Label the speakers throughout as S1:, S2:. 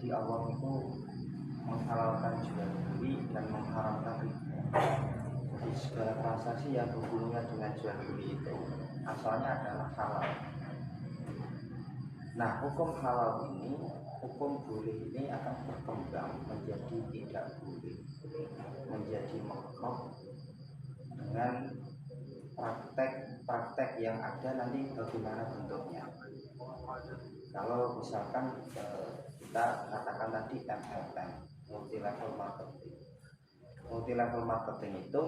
S1: Jadi Allah itu menghalalkan jual beli dan mengharamkan riba. Jadi segala transaksi yang berhubungan dengan jual beli itu asalnya adalah halal. Nah, hukum halal ini, hukum boleh ini akan berkembang menjadi tidak boleh, menjadi makruh dengan praktek yang ada nanti bagaimana bentuknya. Kalau misalkan kita katakan tadi MLM, multi level marketing. Multi level marketing itu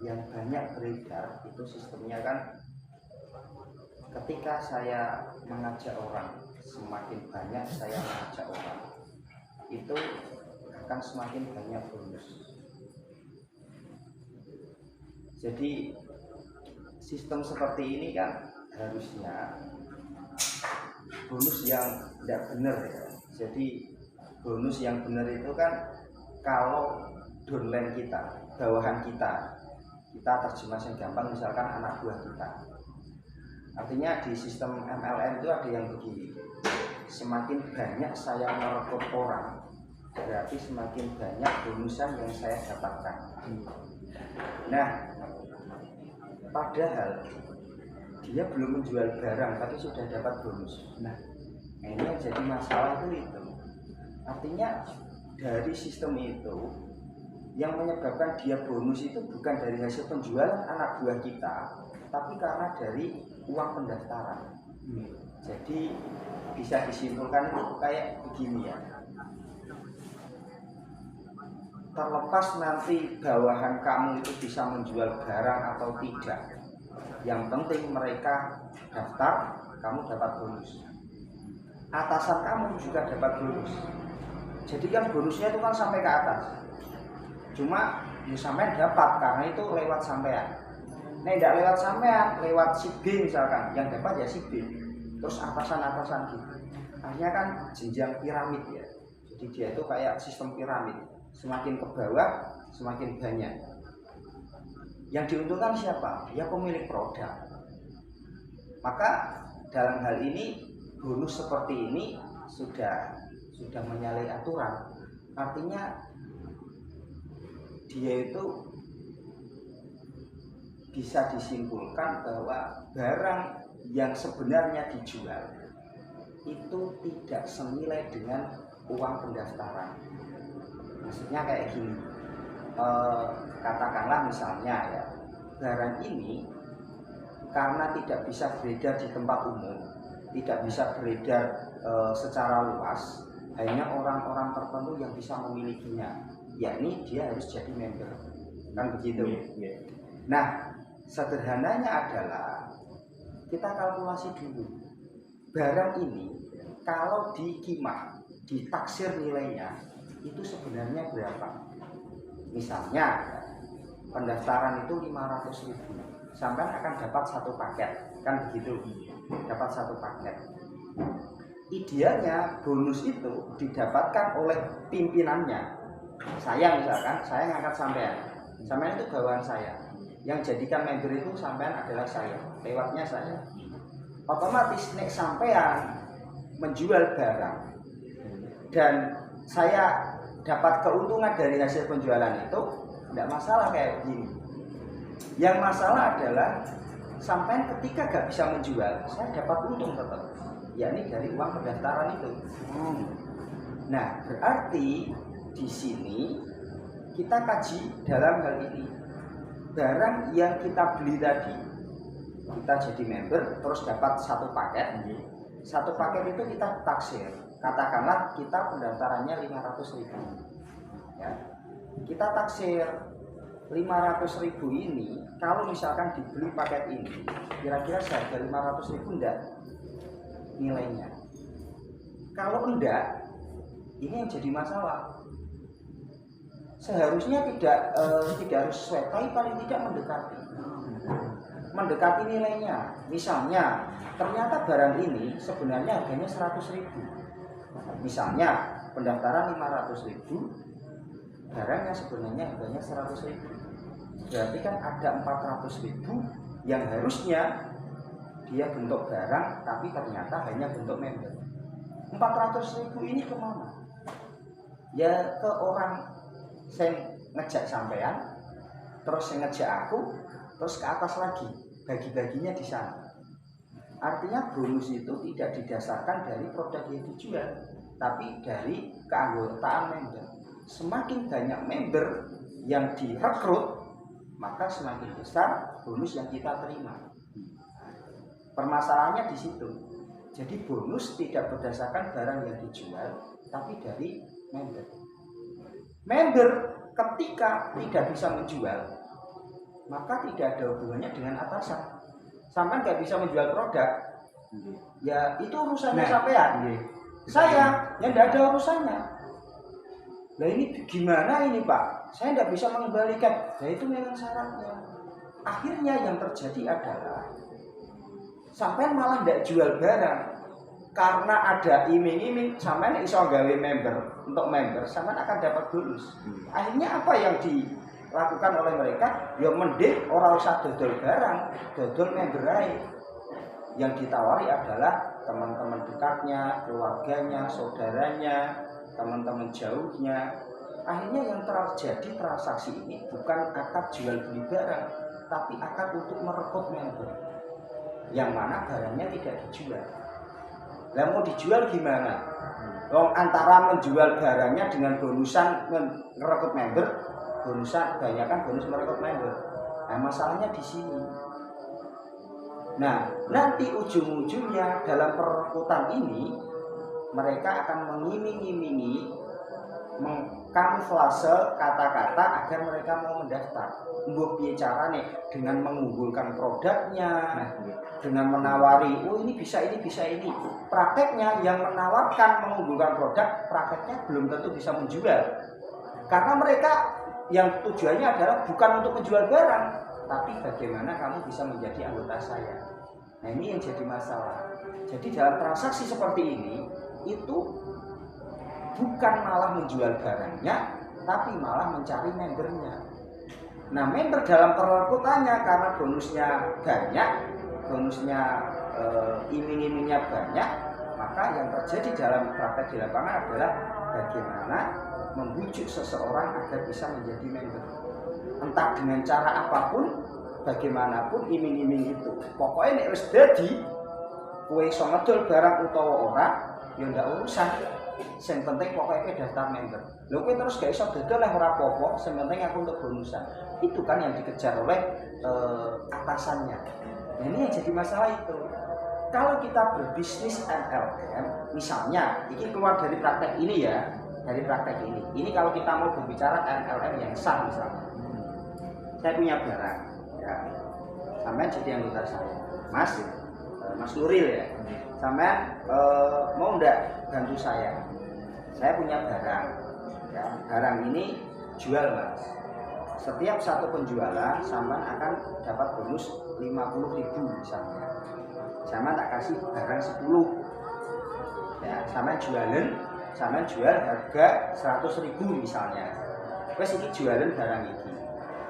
S1: yang banyak beredar itu sistemnya kan, ketika saya mengajak orang, semakin banyak saya mengajak orang, itu akan semakin banyak bonus. Jadi sistem seperti ini kan harusnya bonus yang tidak benar ya. Jadi bonus yang benar itu kan kalau downline kita, bawahan kita terjemahkan gampang, misalkan anak buah kita. Artinya di sistem MLM itu ada yang begini, semakin banyak saya merekrut orang, berarti semakin banyak bonusan yang saya dapatkan. Nah, padahal dia belum menjual barang tapi sudah dapat bonus. Nah, ini yang jadi masalah itu. Artinya dari sistem itu yang menyebabkan dia bonus itu bukan dari hasil penjualan anak buah kita, tapi karena dari uang pendaftaran. Jadi bisa disimpulkan itu kayak begini ya. Terlepas nanti bawahan kamu itu bisa menjual barang atau tidak, yang penting mereka daftar, kamu dapat bonus. Atasan kamu juga dapat bonus. Jadi kan bonusnya itu kan sampai ke atas. Cuma ya sampean dapat karena itu lewat sampean. Nah, tidak lewat sampean, lewat si B misalkan, yang dapat ya si B. Terus atasan-atasan gitu. Akhirnya kan jenjang piramid ya. Jadi dia itu kayak sistem piramid. Semakin ke bawah, semakin banyak. Yang diuntungkan siapa? Ya pemilik produk. Maka dalam hal ini bonus seperti ini sudah menyalahi aturan. Artinya dia itu bisa disimpulkan bahwa barang yang sebenarnya dijual itu tidak senilai dengan uang pendaftaran. Maksudnya kayak gini, katakanlah misalnya ya, barang ini karena tidak bisa beredar di tempat umum, tidak bisa beredar secara luas, hanya orang-orang tertentu yang bisa memilikinya, yakni dia harus jadi member, kan begitu. Nah, sederhananya adalah kita kalkulasi dulu, barang ini kalau dikimah, ditaksir nilainya itu sebenarnya berapa. Misalnya pendaftaran itu 500.000, sampai akan dapat satu paket, kan begitu, dapat satu paket. Idealnya bonus itu didapatkan oleh pimpinannya. Saya misalkan, saya ngangkat sampean itu bawahan saya, yang jadikan member itu sampean adalah saya, lewatnya saya. Otomatis nek sampean menjual barang dan saya dapat keuntungan dari hasil penjualan itu, tidak masalah kayak begini. Yang masalah adalah sampai ketika gak bisa menjual, saya dapat untung tetap, yakni dari uang pendaftaran itu. Nah, berarti di sini kita kaji dalam hal ini, barang yang kita beli tadi, kita jadi member terus dapat satu paket. Satu paket itu kita taksir. Katakanlah kita pendaftarannya 500.000 ya. Kita taksir 500.000 ini, kalau misalkan dibeli paket ini kira-kira seharga 500.000 enggak nilainya. Kalau enggak, ini yang jadi masalah. Seharusnya tidak harus sesuai, tapi paling tidak mendekati nilainya. Misalnya ternyata barang ini sebenarnya harganya 100.000. Misalnya pendaftaran 500.000, barangnya sebenarnya harganya 100.000. Berarti kan ada 400.000 yang harusnya dia bentuk barang, tapi ternyata hanya bentuk member. 400.000 ini kemana? Ya ke orang yang ngejak sampean, terus yang ngejak aku, terus ke atas lagi, bagi-baginya di sana. Artinya bonus itu tidak didasarkan dari produk yang dijual, tapi dari keanggotaan member. Semakin banyak member yang direkrut, maka semakin besar bonus yang kita terima. Permasalahannya di situ. Jadi bonus tidak berdasarkan barang yang dijual, tapi dari member. Member ketika tidak bisa menjual, maka tidak ada hubungannya dengan atasan. Sampai nggak bisa menjual produk, ya itu urusannya sampean. Saya yang tidak ada urusannya. Nah ini gimana ini Pak? Saya tidak bisa mengembalikan. Nah itu memang syaratnya. Akhirnya yang terjadi adalah sampean malah tidak jual barang karena ada iming-iming. Sampean iso gawe member, untuk member sampean akan dapat bonus. Akhirnya apa yang dilakukan oleh mereka? Ya mending ora usah dodol barang, dodol member ae. Yang ditawari adalah teman-teman dekatnya, keluarganya, saudaranya, teman-teman jauhnya. Akhirnya yang terjadi transaksi ini bukan akad jual beli barang, tapi akad untuk merekrut member, yang mana barangnya tidak dijual. Lah mau dijual gimana? Antara menjual barangnya dengan bonusan merekrut member, bonusan kebanyakan bonus merekrut member. Nah masalahnya di sini. Nah nanti ujung-ujungnya dalam perekrutan ini mereka akan mengiming-imingi, mengkamuflase kata-kata agar mereka mau mendaftar. Mbok piye carane dengan mengunggulkan produknya, dengan menawari, oh ini bisa ini bisa ini. Prakteknya yang menawarkan mengunggulkan produk, prakteknya belum tentu bisa menjual. Karena mereka yang tujuannya adalah bukan untuk menjual barang, tapi bagaimana kamu bisa menjadi anggota saya. Nah ini yang jadi masalah. Jadi dalam transaksi seperti ini itu bukan malah menjual barangnya, tapi malah mencari membernya. Nah member dalam perekrutannya karena bonusnya banyak, bonusnya iming-imingnya banyak, maka yang terjadi dalam praktek di lapangan adalah bagaimana membujuk seseorang agar bisa menjadi member. Entah dengan cara apapun, bagaimanapun iming-iming itu. Pokoknya nek wis dadi kowe iso ngedol barang utawa ora, ya ndak urusan. Sing penting pokoknya daftar member. Lho kowe terus gak iso dodol lah ora apa-apa, sing penting aku untuk bonusan. Itu kan yang dikejar oleh atasannya. Nah, ini yang jadi masalah itu. Kalau kita berbisnis MLM, misalnya, ini keluar dari praktek ini ya, dari praktek ini. Ini kalau kita mau berbicara MLM yang sah misalnya. Saya punya barang, ya. Sampai jadi anggota saya, Mas Nuril ya. Sampai mau ndak bantu saya? Saya punya barang, ya. Barang ini jual Mas. Setiap satu penjualan sampean akan dapat bonus 50.000 misalnya. Sampean tak kasih barang 10. Ya, sampean jual harga 100.000 misalnya. Wes iki jualan barang iki.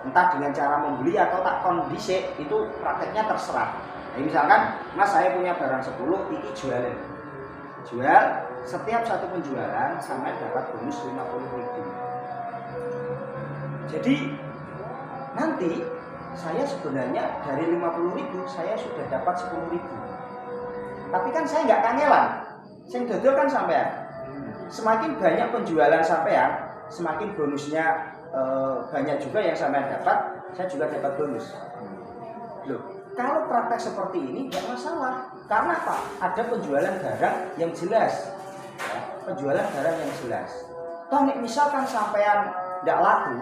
S1: Entah dengan cara membeli atau tak kondisi itu prakteknya terserah. Nah, misalkan Mas saya punya barang 10, iki jualan. Jual setiap satu penjualan sampean dapat bonus 50.000. Jadi nanti saya sebenarnya dari 50.000 saya sudah dapat 10.000. Tapi kan saya nggak kangelan. Sing dodol kan sampean. Semakin banyak penjualan sampean, semakin bonusnya banyak juga yang sampean dapat, saya juga dapat bonus. Loh, kalau praktek seperti ini nggak masalah. Karena apa? Ada penjualan barang yang jelas. Ya, penjualan barang yang jelas. Toh misalkan sampean nggak laku,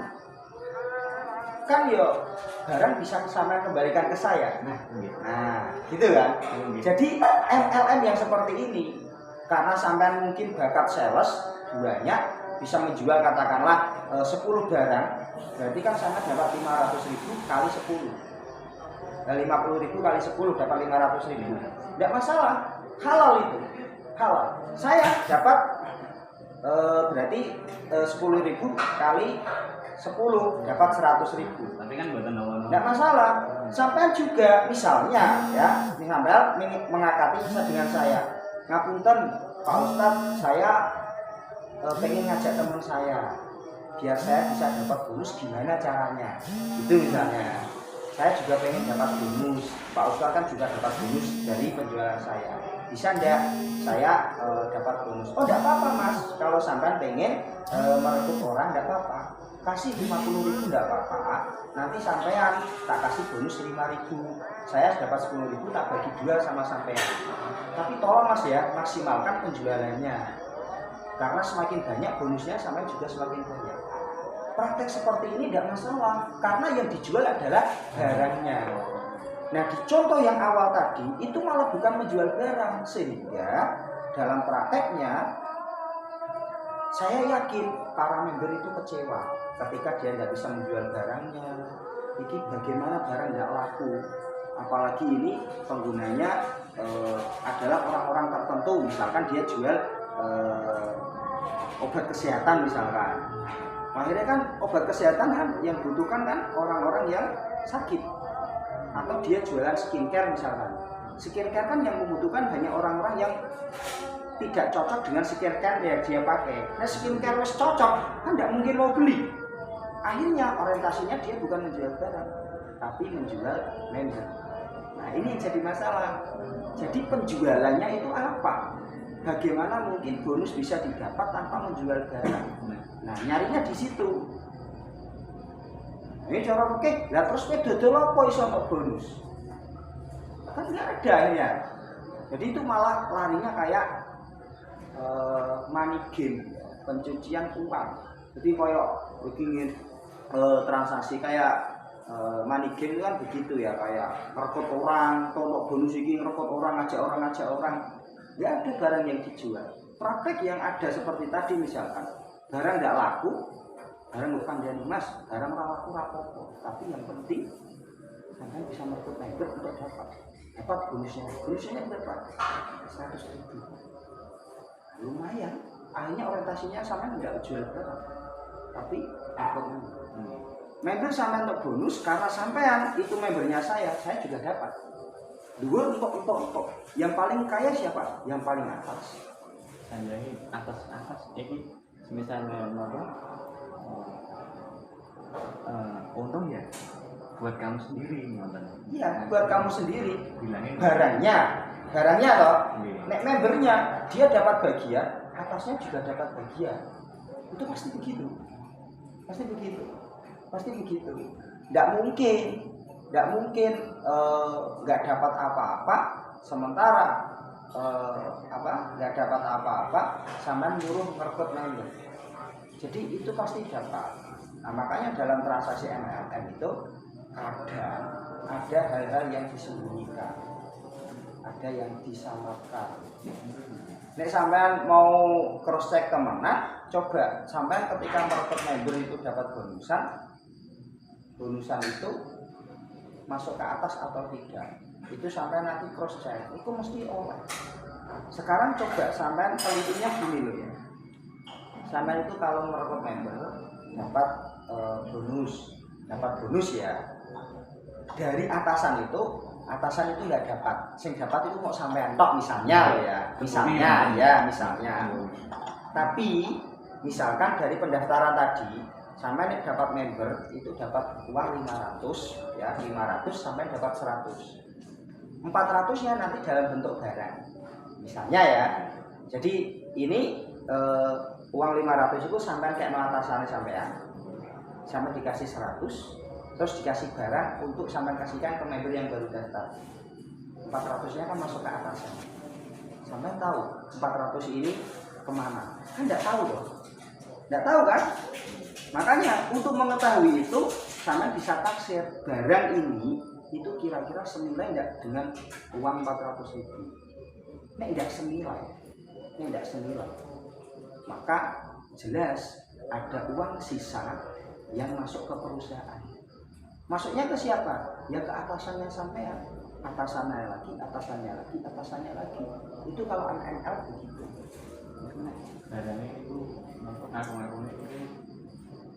S1: kan yo barang bisa sampean kembalikan ke saya. Nah, gitu kan. Jadi MLM yang seperti ini, karena sampean mungkin bakat sales banyak, bisa menjual katakanlah 10 barang, berarti kan sampean dapat 500.000 kali 10. Nah, 50.000 kali 10 dapat 500.000. Tidak masalah, halal itu, halal. Saya dapat berarti 10.000 kali 10 dapat 100.000.
S2: Tapi kan buatan awal.
S1: Tidak masalah. Sampai juga misalnya ya, sampai mengakati dengan saya. Ngapunten, Pak Ustadz, saya pengen ngajak teman saya biar saya bisa dapat bonus, gimana caranya? Itu misalnya. Saya juga pengen dapat bonus. Pak Ustadz kan juga dapat bonus dari penjualan saya. Bisa enggak saya dapat bonus? Oh, enggak apa-apa Mas. Kalau sampean pengen merekrut orang, enggak apa-apa. Kasih 50.000 enggak apa-apa. Nanti sampean tak kasih bonus 5.000. Saya dapat 10.000, tak bagi 2 sama sampean. Tapi tolong Mas ya, maksimalkan penjualannya. Karena semakin banyak bonusnya, sampean juga semakin banyak. Praktek seperti ini tidak masalah, karena yang dijual adalah barangnya. Nah, di contoh yang awal tadi itu malah bukan menjual barang, sehingga dalam prakteknya saya yakin para member itu kecewa ketika dia tidak bisa menjual barangnya. Ini bagaimana barang tidak laku, apalagi ini penggunanya adalah orang-orang tertentu, misalkan dia jual obat kesehatan misalkan. Akhirnya kan obat kesehatan kan yang butuhkan kan orang-orang yang sakit, atau dia jualan skincare misalkan. Skincare kan yang membutuhkan hanya orang-orang yang tidak cocok dengan skincare yang dia pakai. Nah, skincare wis cocok kan tidak mungkin mau beli. Akhirnya orientasinya dia bukan menjual barang, tapi menjual member. Nah, ini yang jadi masalah. Jadi penjualannya itu apa? Bagaimana mungkin bonus bisa didapat tanpa menjual barang? Nah, nyarinya di situ. Ini cara oke, lah terus kowe dodol apa iso untuk bonus? Kan nggak ada ya. Jadi itu malah larinya kayak money game, pencucian uang. Jadi koyo begini transaksi kayak money game itu kan begitu ya, kayak ngerekut orang, untuk bonus ini ngerekut orang, ngajak orang. Nggak ada barang yang dijual. Praktek yang ada seperti tadi misalkan, barang tidak laku, barang bukan jadi Mas, barang laku rapopo. Tapi yang penting sampai bisa merekrut member untuk dapat bonusnya. Bonusnya berapa? 100.000. Lumayan. Akhirnya orientasinya sama tidak jual barang, tapi dapat member sama untuk bonus karena sampean itu membernya saya juga dapat. Dua untuk yang paling kaya siapa? Yang paling atas.
S2: Sanjai atas ini misalnya untung ya buat kamu sendiri nonton.
S1: Iya, buat kamu sendiri.
S2: Bilangin
S1: barangnya toh. Nek membernya dia dapat bagian, atasnya juga dapat bagian. Itu pasti begitu. Tidak mungkin nggak dapat apa-apa sementara nggak dapat apa-apa sama nyuruh merekrut member. Jadi itu pasti dapat. Nah, makanya dalam transaksi MLM itu kadang ada hal-hal yang disembunyikan, ada yang disamarkan. Nek sampean mau cross check kemana, coba sampean ketika merekrut member itu dapat bonusan itu masuk ke atas atau tidak, itu sampean nanti cross check, itu mesti oleh. Sekarang coba sampean telitinya gini loh ya, sampean itu kalau merekrut member dapat bonus ya, dari atasan itu nggak dapat, sing dapat itu mau sampean tok misalnya loh ya, misalnya. Tapi misalkan dari pendaftaran tadi sampai dapat member itu dapat uang 500 ya, 500 sampai dapat 100. 400-nya nanti dalam bentuk barang. Misalnya ya. Jadi ini uang 500 itu sampai kayak atasannya sampai dikasih 100, terus dikasih barang untuk sampai kasihkan ke member yang baru daftar. 400-nya kan masuk ke atasan. Sampai tahu 400 ini kemana? Kan enggak tahu loh. Enggak tahu kan? Makanya untuk mengetahui itu sama bisa taksir barang ini itu kira-kira senilai enggak dengan uang 400.000. Nek enggak senilai. Maka jelas ada uang sisa yang masuk ke perusahaan. Masuknya ke siapa? Ya ke atasannya sampean. Atasannya lagi. Itu kalau ML begitu.
S2: Barangnya itu ngaku-ngakunya itu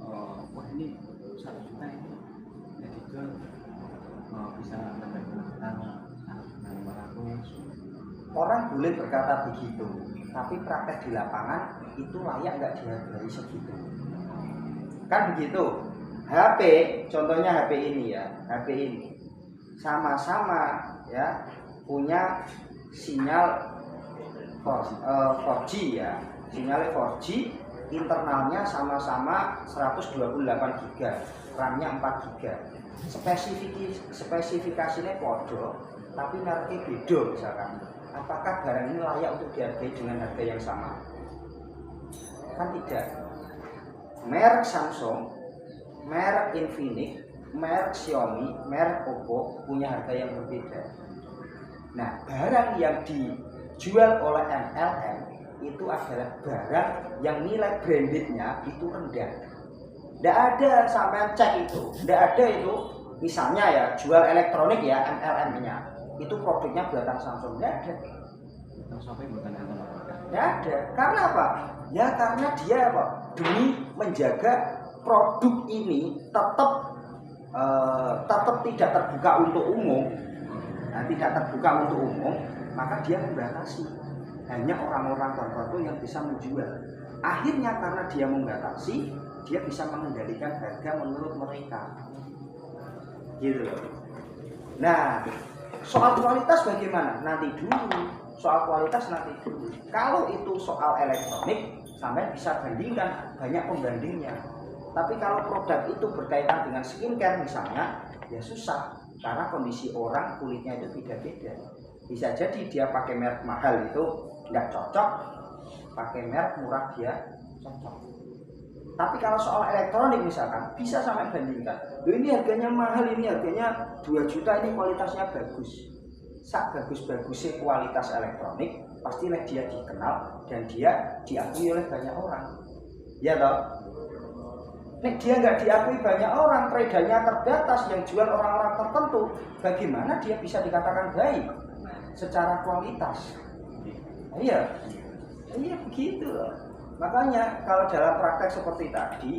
S2: wah ini 1 juta ini ya dijual bisa sampai 1.500.
S1: Orang boleh berkata begitu, tapi praktek di lapangan itu layak nggak dihargai segitu. Kan begitu. HP, contohnya HP ini ya, HP ini sama-sama ya punya sinyal 4G ya, sinyalnya 4G, internalnya sama-sama 128 GB, RAM-nya 4 GB. Spesifikasinya podo, tapi mereknya beda misalkan. Apakah barang ini layak untuk dihargai dengan harga yang sama? Kan tidak. Merek Samsung, merek Infinix, merek Xiaomi, merek Oppo punya harga yang berbeda. Nah, barang yang dijual oleh MLM itu adalah barang yang nilai brandednya itu rendah. Tidak ada sampai cek itu, tidak ada itu. Misalnya ya jual elektronik ya MLM-nya itu produknya buatan Samsung, tidak ada.
S2: Sampai bukan elektronik.
S1: Tidak ada. Karena apa? Ya karena dia apa? Demi menjaga produk ini tetap tidak terbuka untuk umum. Nah, tidak terbuka untuk umum, maka dia membatasi. Hanya orang-orang tertentu yang bisa menjual. Akhirnya karena dia membatasi, dia bisa mengendalikan harga menurut mereka. Gitu loh. Nah, soal kualitas bagaimana? Nanti dulu. Soal kualitas nanti dulu. Kalau itu soal elektronik, sampai bisa bandingkan, banyak pembandingnya. Tapi kalau produk itu berkaitan dengan skincare misalnya, ya susah. Karena kondisi orang kulitnya itu beda-beda. Bisa jadi dia pakai merek mahal itu nggak cocok, pakai merek murah dia cocok. Tapi kalau soal elektronik misalkan, bisa sampai bandingkan. Loh, ini harganya mahal, ini harganya 2 juta, ini kualitasnya bagus. Sak bagus-bagusnya kualitas elektronik, pastilah dia dikenal dan dia diakui oleh banyak orang. Ya toh? Nek dia nggak diakui banyak orang, peredarnya terbatas, yang jual orang-orang tertentu, bagaimana dia bisa dikatakan baik secara kualitas? Iya begitu loh. Makanya kalau dalam praktek seperti tadi,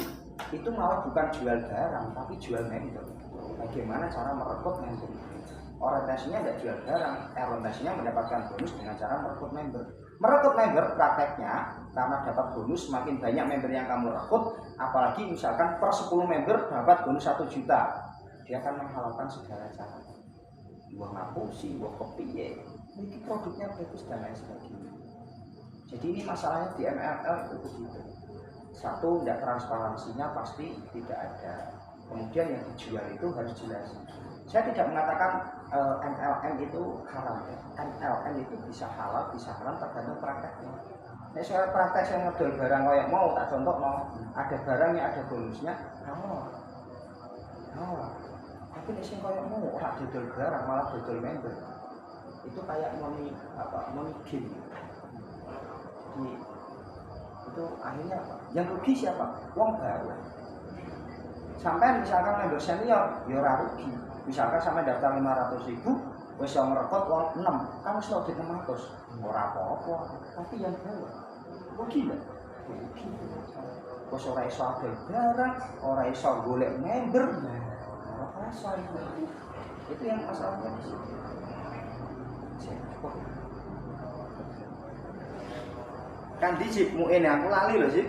S1: itu malah bukan jual barang, tapi jual member. Bagaimana cara merekrut member? Orientasinya tidak jual barang, orientasinya mendapatkan bonus dengan cara merekrut member. Merekrut member prakteknya, karena dapat bonus semakin banyak member yang kamu rekrut, apalagi misalkan per 10 member dapat bonus 1 juta, dia akan menghalalkan segala cara. Wah ngapusi, wah kepiye, ini produknya bagus dan lain sebagainya. Jadi ini masalahnya di MLM itu begitu. Satu, tidak transparansinya pasti tidak ada. Kemudian yang dijual itu harus jelas. Saya tidak mengatakan MLM itu haram ya. MLM itu bisa halal, bisa haram tergantung prakteknya. Nah, saya praktek saya ngedol barang kayak mau tak contoh mau ada barangnya ada bonusnya, halal. Tapi nek sing kayak mau ora dodol barang malah dodol member. Itu kayak money game. Jadi itu akhirnya apa? Yang rugi siapa? Wong baru. Sampai misalkan member senior, ya ora rugi. Misalkan sampai daftar 500.000, wis yang merekod wong 6, kan wis duit 600. Ora apa-apa, tapi yang baru. Rugi enggak? Rugi. Wis ora iso adol barang, ora iso golek member. Ora pasar itu. Itu yang masalahnya di situ. Kan dijip muin aku lali lho sih.